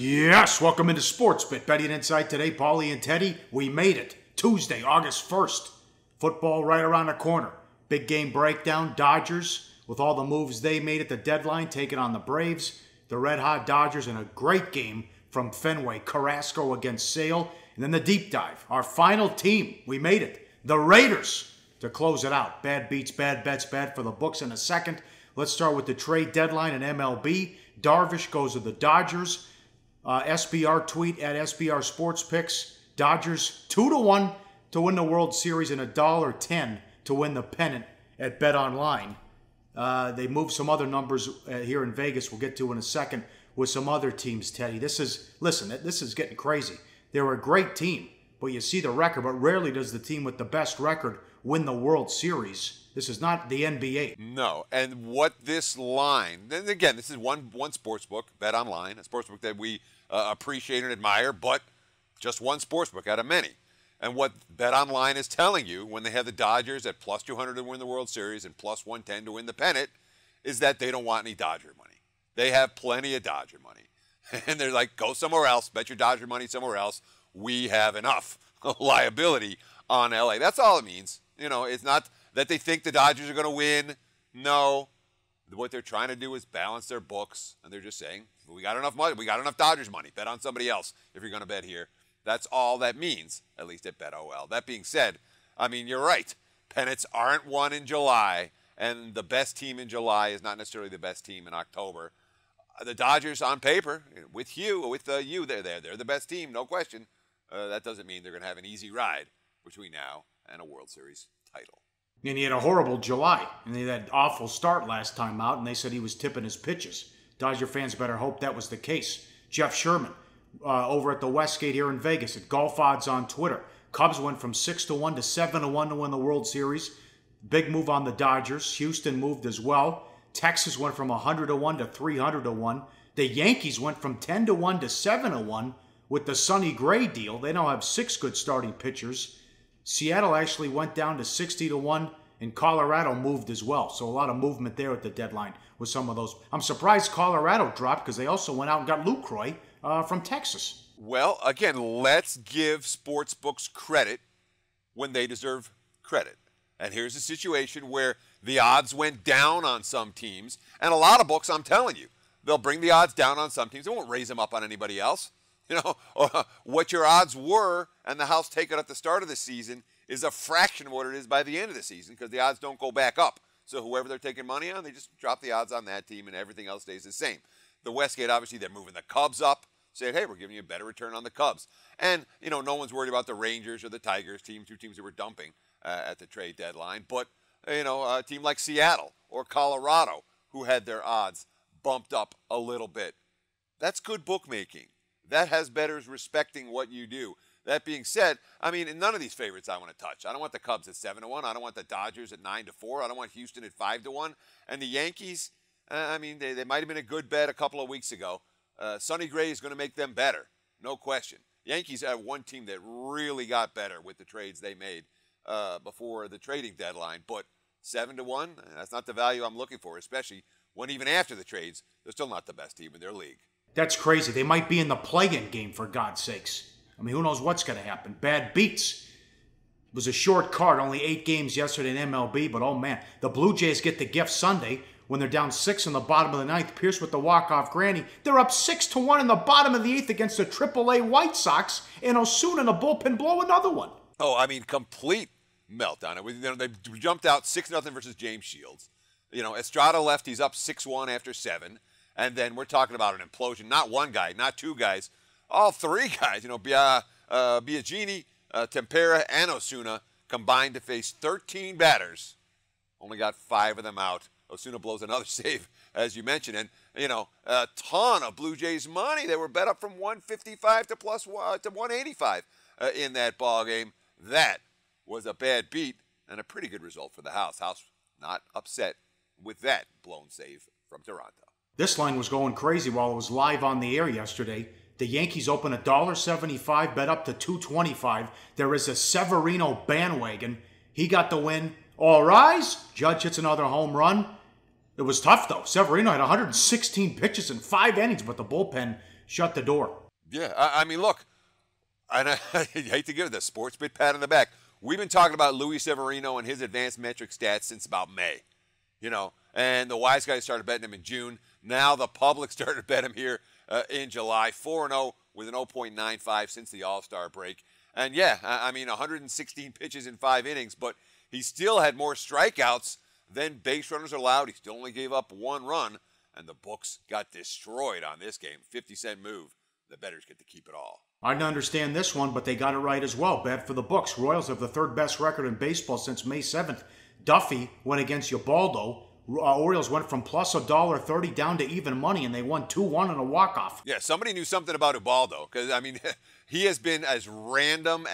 Yes, welcome into Sportsbit. Betting Insight today, Pauly and Teddy. We made it. Tuesday, August 1st. Football right around the corner. Big game breakdown. Dodgers, with all the moves they made at the deadline, taking on the Braves. The red-hot Dodgers in a great game from Fenway. Carrasco against Sale. And then the deep dive. Our final team. We made it. The Raiders to close it out. Bad beats, bad bets, bad for the books in a second. Let's start with the trade deadline in MLB. Darvish goes to the Dodgers. SBR tweet at SBR Sports Picks. Dodgers 2-1 to win the World Series and $1.10 to win the pennant at Bet Online. They moved some other numbers here in Vegas. We'll get to in a second with some other teams, Teddy. This is getting crazy. They're a great team, but you see the record, but rarely does the team with the best record win the World Series. This is not the NBA. No, and what this line, then again, this is one sports book, Bet Online, a sports book that we appreciate and admire, but just one sports book out of many. And what Bet Online is telling you when they have the Dodgers at plus 200 to win the World Series and plus 110 to win the pennant is that they don't want any Dodger money. They have plenty of Dodger money. And they're like, go somewhere else, bet your Dodger money somewhere else. We have enough liability on LA. That's all it means. You know, it's not that they think the Dodgers are going to win. No. What they're trying to do is balance their books, and they're just saying, we got enough money. We got enough Dodgers money. Bet on somebody else if you're going to bet here. That's all that means, at least at BetOL. That being said, I mean, you're right. Pennants aren't won in July, and the best team in July is not necessarily the best team in October. The Dodgers, on paper, with you, they're the best team, no question. That doesn't mean they're going to have an easy ride between now and a World Series title. And he had a horrible July. And he had that awful start last time out, and they said he was tipping his pitches. Dodger fans better hope that was the case. Jeff Sherman, over at the Westgate here in Vegas, at Golf Odds on Twitter. Cubs went from 6-1 to 7-1 to win the World Series. Big move on the Dodgers. Houston moved as well. Texas went from 100-1 to 300-1. The Yankees went from 10-1 to 7-1 with the Sonny Gray deal. They now have 6 good starting pitchers. Seattle actually went down to 60-1, and Colorado moved as well. So a lot of movement there at the deadline with some of those. I'm surprised Colorado dropped because they also went out and got Lucroy from Texas. Well, again, let's give sportsbooks credit when they deserve credit. And here's a situation where the odds went down on some teams, and a lot of books, I'm telling you, they'll bring the odds down on some teams. They won't raise them up on anybody else. You know, what your odds were and the house take it at the start of the season is a fraction of what it is by the end of the season because the odds don't go back up. So whoever they're taking money on, they just drop the odds on that team and everything else stays the same. The Westgate, obviously, they're moving the Cubs up, saying, hey, we're giving you a better return on the Cubs. And, you know, no one's worried about the Rangers or the Tigers, two teams that were dumping at the trade deadline. But, you know, a team like Seattle or Colorado who had their odds bumped up a little bit. That's good bookmaking. That has bettors respecting what you do. That being said, I mean, none of these favorites I want to touch. I don't want the Cubs at 7-1. I don't want the Dodgers at 9-4. I don't want Houston at 5-1. And the Yankees, I mean, they might have been a good bet a couple of weeks ago. Sonny Gray is going to make them better, no question. Yankees have one team that really got better with the trades they made before the trading deadline. But 7-1, that's not the value I'm looking for, especially when even after the trades, they're still not the best team in their league. That's crazy. They might be in the play-in game, for God's sakes. I mean, who knows what's going to happen. Bad beats. It was a short card, only 8 games yesterday in MLB, but oh man, the Blue Jays get the gift Sunday when they're down 6 in the bottom of the 9th. Pierce with the walk-off granny. They're up 6-1 in the bottom of the 8th against the AAA White Sox, and Osuna in the bullpen blow another one. Oh, I mean, complete meltdown. They jumped out 6-0 versus James Shields. You know, Estrada left. He's up 6-1 after 7. And then we're talking about an implosion. Not one guy, not 2 guys, all 3 guys. You know, Biagini, Tempera, and Osuna combined to face 13 batters. Only got 5 of them out. Osuna blows another save, as you mentioned. And, you know, a ton of Blue Jays money. They were bet up from 155 to 185 in that ball game. That was a bad beat and a pretty good result for the house. House not upset with that blown save from Toronto. This line was going crazy while it was live on the air yesterday. The Yankees open $1.75, bet up to $2.25. There is a Severino bandwagon. He got the win. All rise. Judge hits another home run. It was tough, though. Severino had 116 pitches in 5 innings, but the bullpen shut the door. Yeah, I mean, look, and I hate to give it the sports bit pat on the back. We've been talking about Luis Severino and his advanced metric stats since about May, and the wise guys started betting him in June. Now the public started to bet him here in July. 4-0 with an 0.95 since the All-Star break. And yeah, I mean, 116 pitches in 5 innings, but he still had more strikeouts than base runners allowed. He still only gave up 1 run, and the books got destroyed on this game. 50-cent move. The bettors get to keep it all. I didn't understand this one, but they got it right as well. Bad for the books. Royals have the 3rd best record in baseball since May 7th. Duffy went against Ubaldo. Orioles went from plus $1.30 down to even money, and they won 2-1 in a walk-off. Yeah, somebody knew something about Ubaldo, because, I mean, he has been as random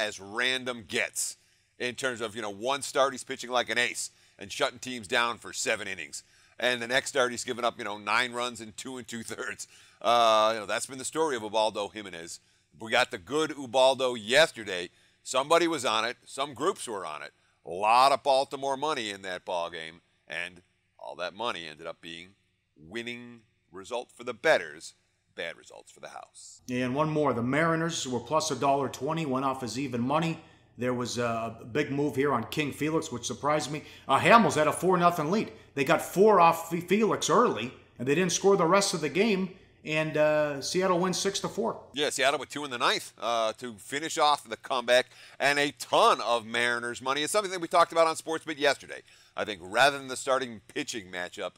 gets in terms of, one start he's pitching like an ace and shutting teams down for 7 innings. And the next start he's given up, 9 runs in 2 2/3. That's been the story of Ubaldo Jimenez. We got the good Ubaldo yesterday. Somebody was on it. Some groups were on it. A lot of Baltimore money in that ball game, and all that money ended up being winning result for the bettors, bad results for the house. And one more. The Mariners were plus $1.20, went off as even money. There was a big move here on King Felix, which surprised me. Hamels had a 4-0 lead. They got 4 off Felix early, and they didn't score the rest of the game. And Seattle wins 6-4. Yeah, Seattle with 2 in the 9th to finish off the comeback, and a ton of Mariners money. It's something that we talked about on SportsBit yesterday. I think rather than the starting pitching matchup,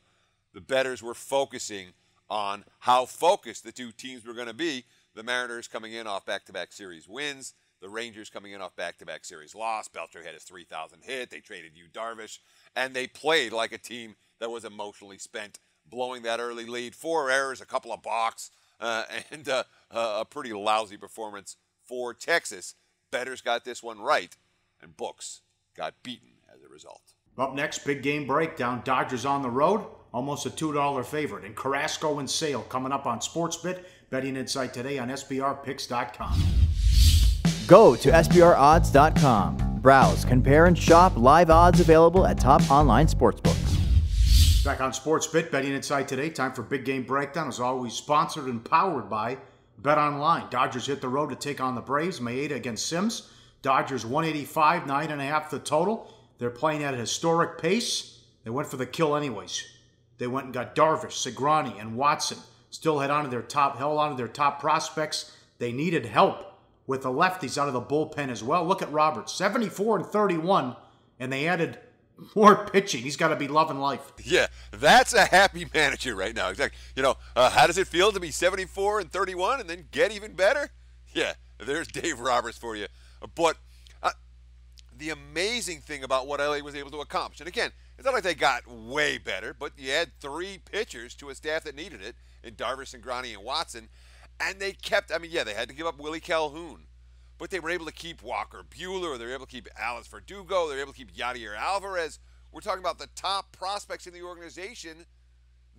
the bettors were focusing on how focused the 2 teams were going to be. The Mariners coming in off back-to-back series wins. The Rangers coming in off back-to-back series loss. Belcher had his 3,000 hit. They traded Yu Darvish, and they played like a team that was emotionally spent, blowing that early lead. 4 errors, a couple of balks, and a pretty lousy performance for Texas. Bettors got this one right, and books got beaten as a result. Up next, big game breakdown. Dodgers on the road, almost a $2 favorite. And Carrasco and Sale coming up on SportsBit. Betting Insight today on SBRpicks.com. Go to SBRodds.com. Browse, compare, and shop live odds available at top online sportsbooks. Back on SportsBit, Betting Insight today. Time for big game breakdown. As always, sponsored and powered by BetOnline. Dodgers hit the road to take on the Braves. Maeda against Sims. Dodgers 185, 9.5 the total. They're playing at a historic pace. They went for the kill anyways. They went and got Darvish, Segrani, and Watson. Still held on to their top prospects. They needed help with the lefties out of the bullpen as well. Look at Roberts, 74-31, and they added more pitching. He's got to be loving life. Yeah, that's a happy manager right now. Exactly. How does it feel to be 74-31 and then get even better? Yeah, there's Dave Roberts for you. But the amazing thing about what LA was able to accomplish, and again, it's not like they got way better, but you had 3 pitchers to a staff that needed it in Darvish, Segrani, and Watson, and they kept, they had to give up Willie Calhoun, but they were able to keep Walker Buehler, they were able to keep Alex Verdugo, they were able to keep Yadier Alvarez. We're talking about the top prospects in the organization.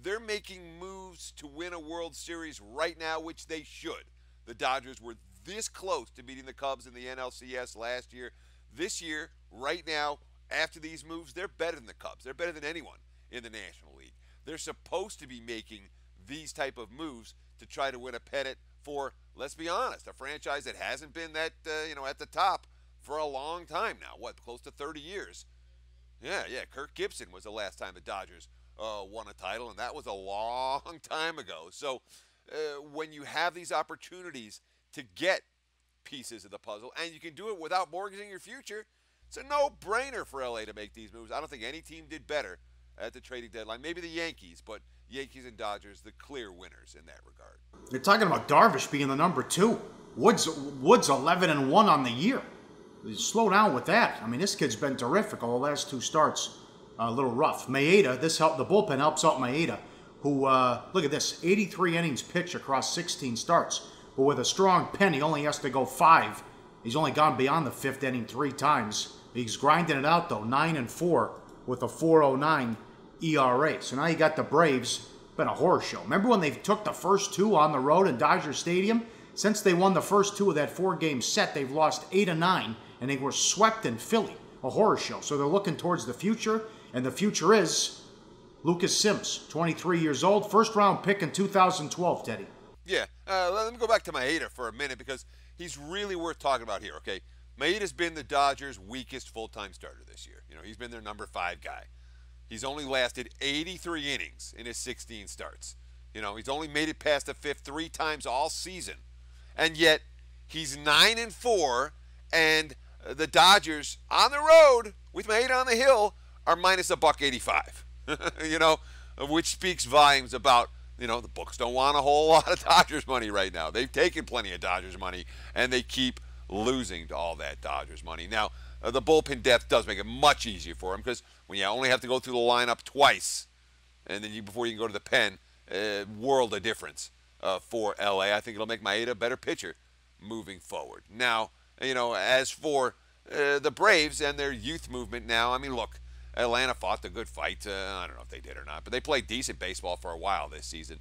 They're making moves to win a World Series right now, which they should. The Dodgers were this close to beating the Cubs in the NLCS last year. This year, right now, after these moves, they're better than the Cubs. They're better than anyone in the National League. They're supposed to be making these type of moves to try to win a pennant for, let's be honest, a franchise that hasn't been that, at the top for a long time now. Close to 30 years. Yeah, Kirk Gibson was the last time the Dodgers won a title, and that was a long time ago. So when you have these opportunities to get pieces of the puzzle, and you can do it without mortgaging your future, it's a no-brainer for LA to make these moves. I don't think any team did better at the trading deadline. Maybe the Yankees, but Yankees and Dodgers, the clear winners in that regard. You're talking about Darvish being the number 2. Woods 11-1 on the year. Slow down with that. This kid's been terrific all the last 2 starts. A little rough. Maeda, the bullpen helps out Maeda, who, look at this, 83 innings pitched across 16 starts. But with a strong pen, he only has to go 5. He's only gone beyond the 5th inning 3 times. He's grinding it out, though, 9-4 with a 4.09 ERA. So now you got the Braves. Been a horror show. Remember when they took the first 2 on the road in Dodger Stadium? Since they won the first 2 of that 4-game set, they've lost 8 of 9, and they were swept in Philly. A horror show. So they're looking towards the future, and the future is Lucas Sims, 23 years old, first-round pick in 2012, Teddy. Yeah, let me go back to Maeda for a minute because he's really worth talking about here, okay? Maeda's been the Dodgers' weakest full-time starter this year. He's been their number 5 guy. He's only lasted 83 innings in his 16 starts. He's only made it past the 5th 3 times all season. And yet, he's 9-4, and the Dodgers on the road with Maeda on the hill are minus $1.85. Which speaks volumes about, the books don't want a whole lot of Dodgers money right now. They've taken plenty of Dodgers money, and they keep losing to all that Dodgers money. Now, the bullpen depth does make it much easier for him because when you only have to go through the lineup twice, and then before you can go to the pen, world of difference for LA. I think it'll make Maeda a better pitcher moving forward. Now, as for the Braves and their youth movement now, I mean, look, Atlanta fought the good fight. I don't know if they did or not, but they played decent baseball for a while this season.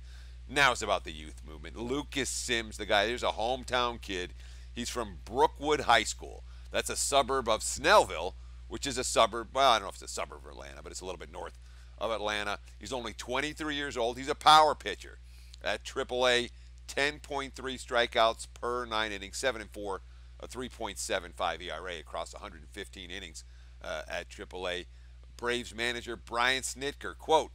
Now it's about the youth movement. Lucas Sims, the guy, there's a hometown kid. He's from Brookwood High School. That's a suburb of Snellville, which is a suburb, well, I don't know if it's a suburb of Atlanta, but it's a little bit north of Atlanta. He's only 23 years old. He's a power pitcher at AAA, 10.3 strikeouts per 9 innings, 7-4, a 3.75 ERA across 115 innings at AAA. Braves manager Brian Snitker, quote,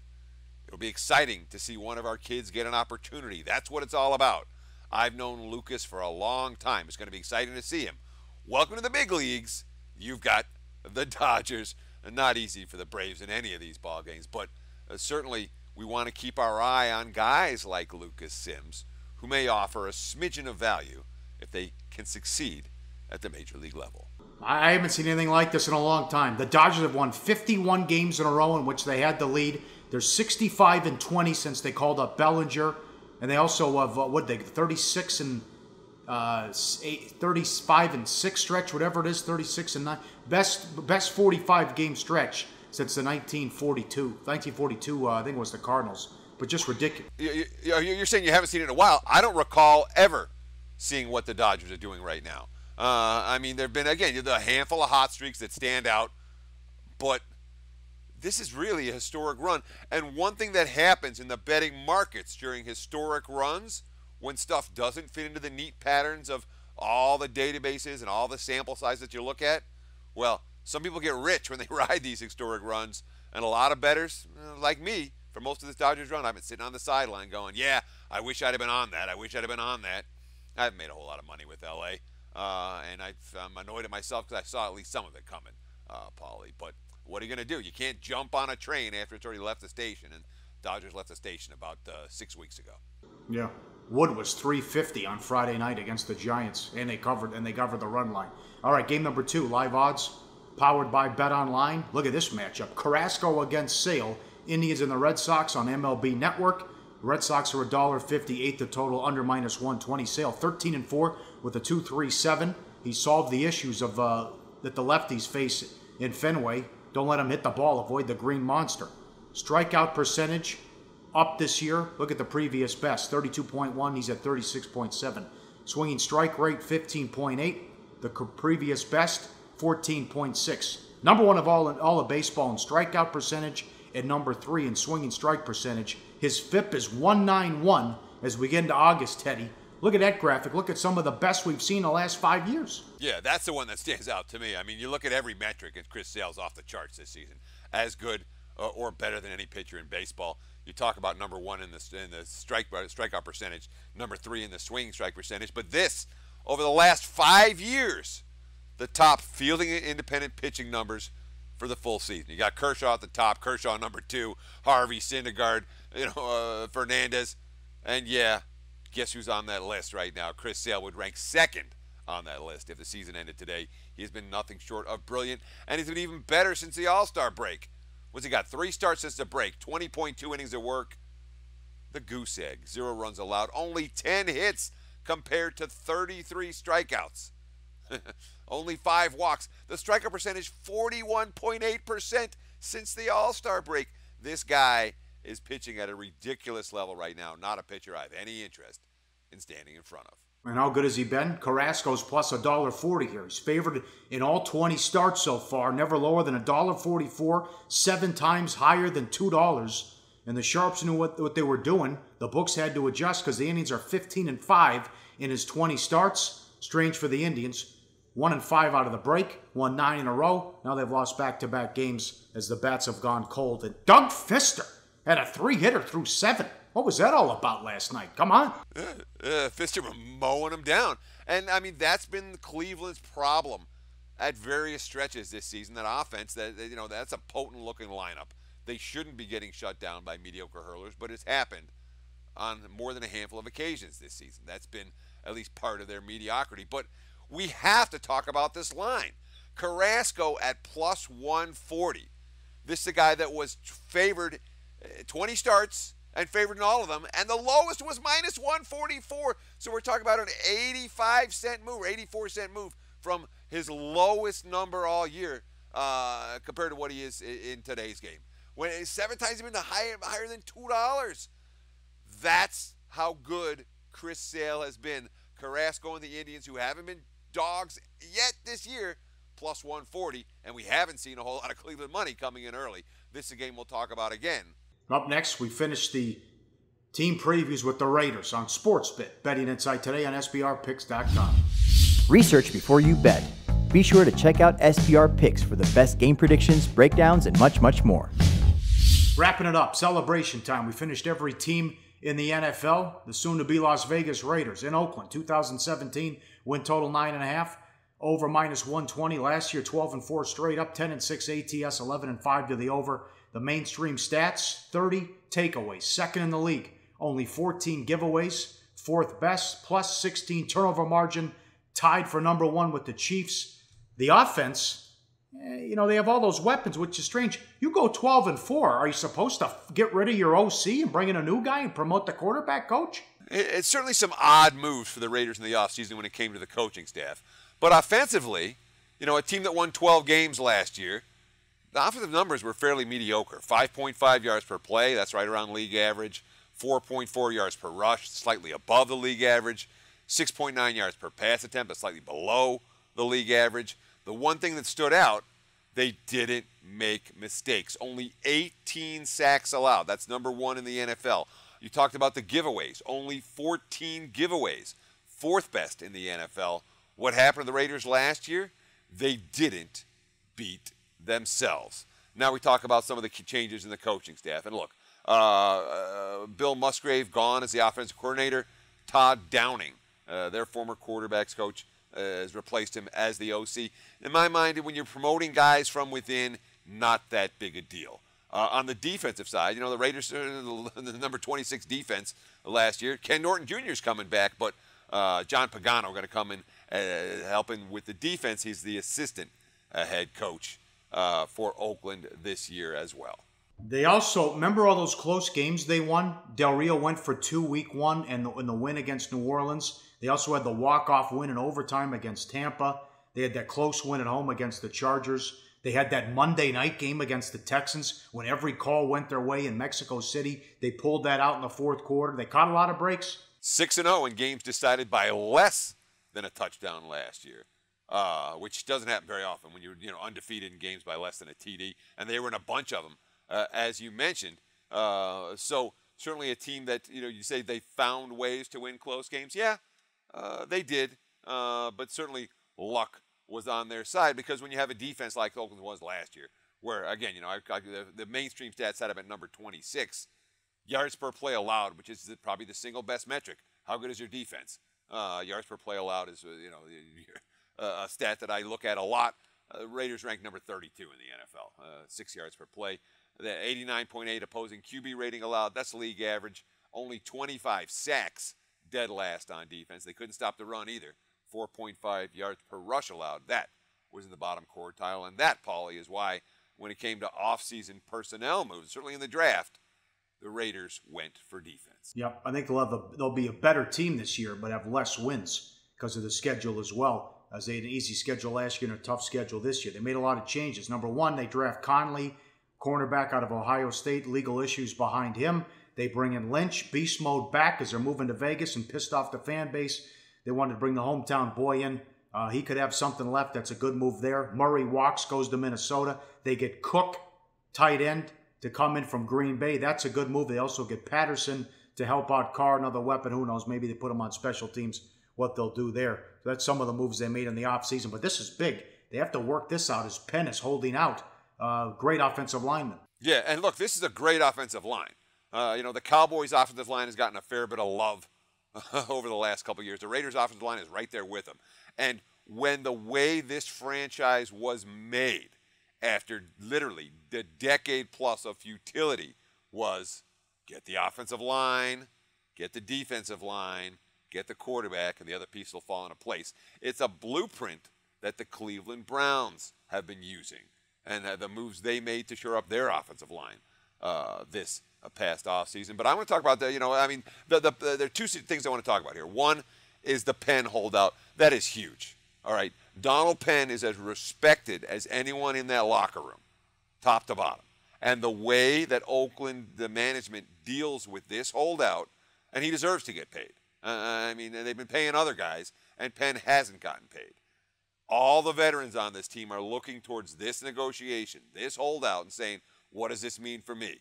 "It'll be exciting to see one of our kids get an opportunity. That's what it's all about. I've known Lucas for a long time. It's going to be exciting to see him. Welcome to the big leagues. You've got the Dodgers." Not easy for the Braves in any of these ball games, but certainly we want to keep our eye on guys like Lucas Sims, who may offer a smidgen of value if they can succeed at the major league level. I haven't seen anything like this in a long time. The Dodgers have won 51 games in a row in which they had the lead. They're 65-20 since they called up Bellinger, and they also have 35-6 stretch, whatever it is, 36-9, best 45 game stretch since the 1942. I think it was the Cardinals, but just ridiculous. You're saying you haven't seen it in a while. I don't recall ever seeing what the Dodgers are doing right now. I mean, there've been a handful of hot streaks that stand out, but this is really a historic run. And one thing that happens in the betting markets during historic runs, when stuff doesn't fit into the neat patterns of all the databases and all the sample size that you look at, well, some people get rich when they ride these historic runs, and a lot of bettors, like me, for most of this Dodgers run, I've been sitting on the sideline going, yeah, I wish I'd have been on that. I wish I'd have been on that. I haven't made a whole lot of money with L.A., and I'm annoyed at myself because I saw at least some of it coming, Pauly. But what are you going to do? You can't jump on a train after it's already left the station, and Dodgers left the station about 6 weeks ago. Yeah. Wood was 350 on Friday night against the Giants, and they covered the run line. All right, game number 2, live odds, powered by BetOnline. Look at this matchup. Carrasco against Sale. Indians and the Red Sox on MLB Network. The Red Sox are $1.58 the total, under -120. Sale 13-4 with a 2.37. He solved the issues of that the lefties face in Fenway. Don't let him hit the ball. Avoid the green monster. Strikeout percentage up this year. Look at the previous best, 32.1. He's at 36.7. Swinging strike rate, 15.8. The previous best, 14.6. Number 1 of all of baseball in strikeout percentage, and number 3 in swinging strike percentage. His FIP is 191 as we get into August, Teddy. Look at that graphic. Look at some of the best we've seen in the last 5 years. Yeah, that's the one that stands out to me. I mean, you look at every metric, and Chris Sale's off the charts this season. As good or better than any pitcher in baseball. You talk about number 1 in the strikeout percentage, number 3 in the swinging strike percentage. But this, over the last 5 years, the top fielding and independent pitching numbers for the full season. You got Kershaw at the top, Kershaw number 2, Harvey, Syndergaard, Fernandez, and yeah, guess who's on that list right now? Chris Sale would rank 2nd on that list if the season ended today. He's been nothing short of brilliant, and he's been even better since the All-Star break. What's he got? 3 starts since the break, 20.2 innings of work. The goose egg, 0 runs allowed, only 10 hits compared to 33 strikeouts. Only 5 walks. The strikeout percentage, 41.8% since the All-Star break. This guy is pitching at a ridiculous level right now. Not a pitcher I have any interest in standing in front of. And how good has he been? Carrasco's plus $1.40 here. He's favored in all 20 starts so far, never lower than $1.44, 7 times higher than $2. and the Sharps knew what they were doing. The books had to adjust because the Indians are 15-5 in his 20 starts. Strange for the Indians. 1-5 out of the break, won 9 in a row. Now they've lost back-to-back games as the bats have gone cold. And Doug Fister had a 3-hitter through 7. What was that all about last night? Come on. Fister was mowing them down. And, I mean, that's been Cleveland's problem at various stretches this season. That offense, that's a potent-looking lineup. They shouldn't be getting shut down by mediocre hurlers, but it's happened on more than a handful of occasions this season. That's been at least part of their mediocrity. But we have to talk about this line. Carrasco at plus 140. This is a guy that was favored 20 starts and favored in all of them, and the lowest was minus 144. So we're talking about an 85-cent move, or 84-cent move from his lowest number all year compared to what he is in today's game. When 7 times he's been higher than $2. That's how good Chris Sale has been. Carrasco and the Indians, who haven't been dogs yet this year, plus 140, and we haven't seen a whole lot of Cleveland money coming in early. This is a game we'll talk about again. Up next, we finish the team previews with the Raiders on SportsBit. Betting Insight today on SBRPicks.com. Research before you bet. Be sure to check out SBR Picks for the best game predictions, breakdowns, and much, much more. Wrapping it up, celebration time. We finished every team in the NFL. The soon-to-be Las Vegas Raiders in Oakland, 2017, win total 9.5, over minus 120. Last year, 12-4 straight up, 10-6 ATS, 11-5 to the over. The mainstream stats, 30 takeaways, second in the league. Only 14 giveaways, fourth best, plus 16 turnover margin, tied for number 1 with the Chiefs. The offense, they have all those weapons, which is strange. You go 12-4. Are you supposed to get rid of your OC and bring in a new guy and promote the quarterback coach? It's certainly some odd moves for the Raiders in the offseason when it came to the coaching staff. But offensively, a team that won 12 games last year, the offensive numbers were fairly mediocre. 5.5 yards per play, that's right around league average. 4.4 yards per rush, slightly above the league average. 6.9 yards per pass attempt, that's slightly below the league average. The one thing that stood out, they didn't make mistakes. Only 18 sacks allowed. That's number 1 in the NFL. You talked about the giveaways. Only 14 giveaways. Fourth best in the NFL. What happened to the Raiders last year? They didn't beat themselves. Now we talk about some of the changes in the coaching staff. And look, Bill Musgrave gone as the offensive coordinator. Todd Downing, their former quarterbacks coach, has replaced him as the OC. In my mind, when you're promoting guys from within, not that big a deal. On the defensive side, the Raiders are the number 26 defense last year. Ken Norton Jr. is coming back, but John Pagano going to come in helping with the defense. He's the assistant head coach for Oakland this year as well. They also, remember all those close games they won? Del Rio went for 2 week 1 and the win against New Orleans. They also had the walk-off win in overtime against Tampa. They had that close win at home against the Chargers. They had that Monday night game against the Texans when every call went their way in Mexico City. They pulled that out in the fourth quarter. They caught a lot of breaks. 6-0 in games decided by less than a touchdown last year, which doesn't happen very often when you're undefeated in games by less than a TD. And they were in a bunch of them, as you mentioned. So certainly a team that you say they found ways to win close games. Yeah, they did, but certainly luck was on their side, because when you have a defense like Oakland was last year, where, again, the mainstream stats had them at number 26, yards per play allowed, which is probably the single best metric. How good is your defense? Yards per play allowed is, a stat that I look at a lot. Raiders ranked number 32 in the NFL, 6 yards per play. The 89.8 opposing QB rating allowed, that's league average. Only 25 sacks, dead last on defense. They couldn't stop the run either. 4.5 yards per rush allowed. That was in the bottom quartile. And that, Pauly, is why when it came to offseason personnel moves, certainly in the draft, the Raiders went for defense. Yep, I think they'll be a better team this year, but have less wins because of the schedule as well, as they had an easy schedule last year and a tough schedule this year. They made a lot of changes. Number 1, they draft Conley, cornerback out of Ohio State, legal issues behind him. They bring in Lynch, beast mode back as they're moving to Vegas and pissed off the fan base. They wanted to bring the hometown boy in. He could have something left. That's a good move there. Murray walks, goes to Minnesota. They get Cook, tight end, to come in from Green Bay. That's a good move. They also get Patterson to help out Carr, another weapon. Who knows? Maybe they put him on special teams, what they'll do there. So that's some of the moves they made in the offseason. But this is big. They have to work this out as Penn is holding out. Great offensive lineman. Yeah, and look, this is a great offensive line. The Cowboys' offensive line has gotten a fair bit of love over the last couple of years. The Raiders' offensive line is right there with them. And when the way this franchise was made after literally the decade plus of futility was get the offensive line, get the defensive line, get the quarterback, and the other piece will fall into place. It's a blueprint that the Cleveland Browns have been using, and the moves they made to shore up their offensive line this past offseason. But I want to talk about there are two things I want to talk about here. One is the Penn holdout. That is huge. All right, Donald Penn is as respected as anyone in that locker room, top to bottom. And the way that Oakland, the management, deals with this holdout, and he deserves to get paid. They've been paying other guys, and Penn hasn't gotten paid. All the veterans on this team are looking towards this negotiation, this holdout, and saying, what does this mean for me?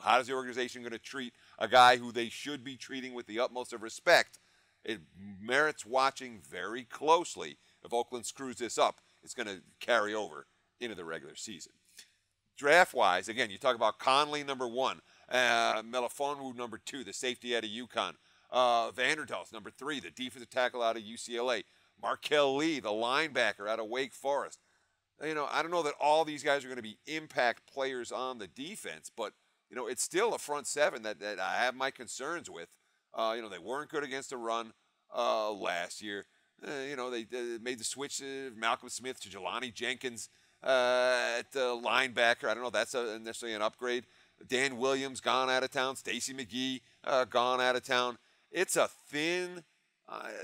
How is the organization going to treat a guy who they should be treating with the utmost of respect? It merits watching very closely. If Oakland screws this up, it's going to carry over into the regular season. Draft-wise, again, you talk about Conley, number 1, Melifonwu, number 2, the safety out of UConn, Vanderdelst, number 3, the defensive tackle out of UCLA, Markel Lee, the linebacker out of Wake Forest. I don't know that all these guys are going to be impact players on the defense, but, it's still a front seven that I have my concerns with. They weren't good against the run last year. They made the switch to Malcolm Smith to Jelani Jenkins at the linebacker. I don't know. That's necessarily an upgrade. Dan Williams gone out of town. Stacey McGee gone out of town. It's a thin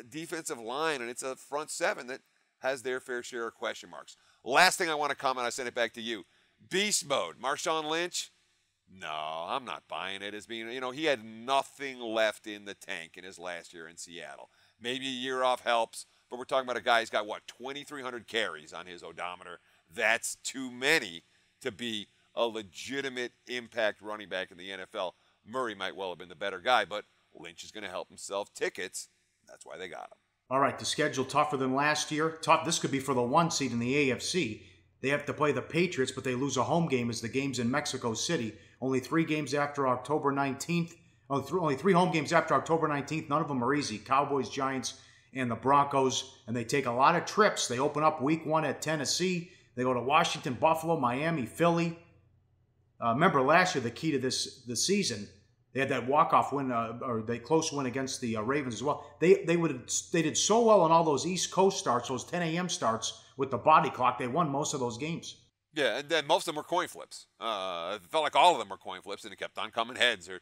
defensive line, and it's a front seven that has their fair share of question marks. Last thing I want to comment, I send it back to you. Beast mode. Marshawn Lynch? No, I'm not buying it as being, he had nothing left in the tank in his last year in Seattle. Maybe a year off helps, but we're talking about a guy who's got, 2,300 carries on his odometer. That's too many to be a legitimate impact running back in the NFL. Murray might well have been the better guy, but Lynch is going to help himself tickets. That's why they got him. All right, the schedule tougher than last year. This could be for the 1 seed in the AFC. They have to play the Patriots, but they lose a home game as the game's in Mexico City. Only 3 games after October 19th. Only 3 home games after October 19th. None of them are easy. Cowboys, Giants, and the Broncos. And they take a lot of trips. They open up week 1 at Tennessee. They go to Washington, Buffalo, Miami, Philly. Remember last year, the key to the season, they had that walk-off win, or the close win against the Ravens as well. They did so well on all those East Coast starts, those 10 a.m. starts with the body clock. They won most of those games. Yeah, and then most of them were coin flips. It felt like all of them were coin flips, and it kept on coming heads or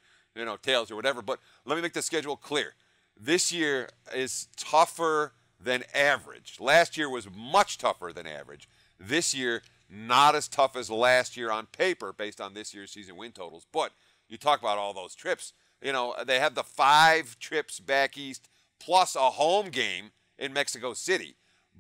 tails or whatever. But let me make the schedule clear. This year is tougher than average. Last year was much tougher than average. This year, not as tough as last year on paper based on this year's season win totals. But you talk about all those trips. They have the 5 trips back east plus a home game in Mexico City.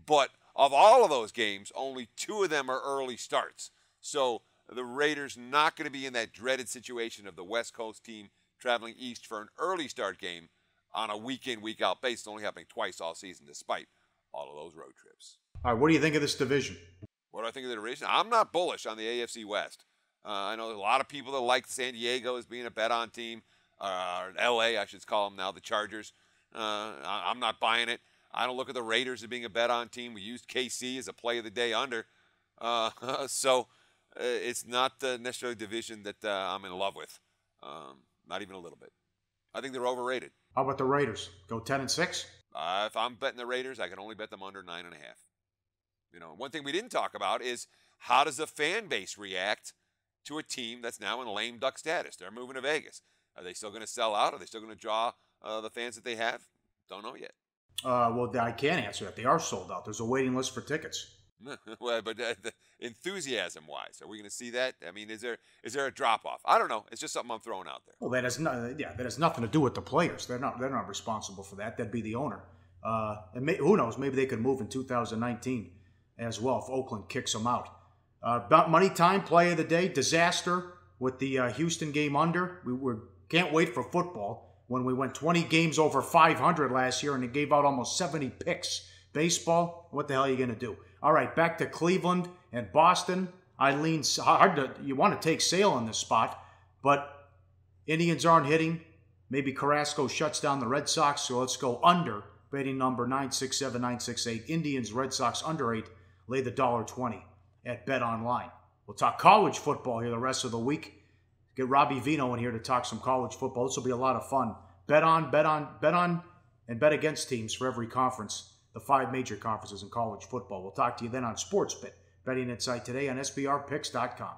But of all of those games, only 2 of them are early starts. So the Raiders not going to be in that dreaded situation of the West Coast team traveling east for an early start game on a week-in, week-out basis, only happening twice all season despite all of those road trips. All right, what do you think of this division? What do I think of the division? I'm not bullish on the AFC West. I know there's a lot of people that like San Diego as being a bet-on team, or L.A., I should call them now, the Chargers. I'm not buying it. I don't look at the Raiders as being a bet-on team. We used KC as a play of the day under. So it's not necessarily a division that I'm in love with. Not even a little bit. I think they're overrated. How about the Raiders? Go 10-6? If I'm betting the Raiders, I can only bet them under 9.5. One thing we didn't talk about is how does the fan base react to a team that's now in lame duck status? They're moving to Vegas. Are they still going to sell out? Are they still going to draw the fans that they have? Don't know yet. Well, I can't answer that. They are sold out. There's a waiting list for tickets. Well, but enthusiasm-wise, are we going to see that? I mean, is there a drop-off? I don't know. It's just something I'm throwing out there. Well, that has nothing to do with the players. They're not responsible for that. That'd be the owner. Who knows? Maybe they could move in 2019 as well if Oakland kicks them out. About money time, play of the day, disaster. with the Houston game under. We can't wait for football. When we went 20 games over 500 last year and it gave out almost 70 picks. Baseball, what the hell are you going to do? All right, back to Cleveland and Boston. I lean hard to, you want to take Sale in this spot, but Indians aren't hitting. Maybe Carrasco shuts down the Red Sox, so let's go under. Betting number 967-968. Indians, Red Sox under 8. Lay the $1.20 at Bet Online. We'll talk college football here the rest of the week. Get Robbie Vino in here to talk some college football. This will be a lot of fun. Bet on, and bet against teams for every conference. The 5 major conferences in college football. We'll talk to you then on SportsBit. Betting Insight today on SBRPicks.com.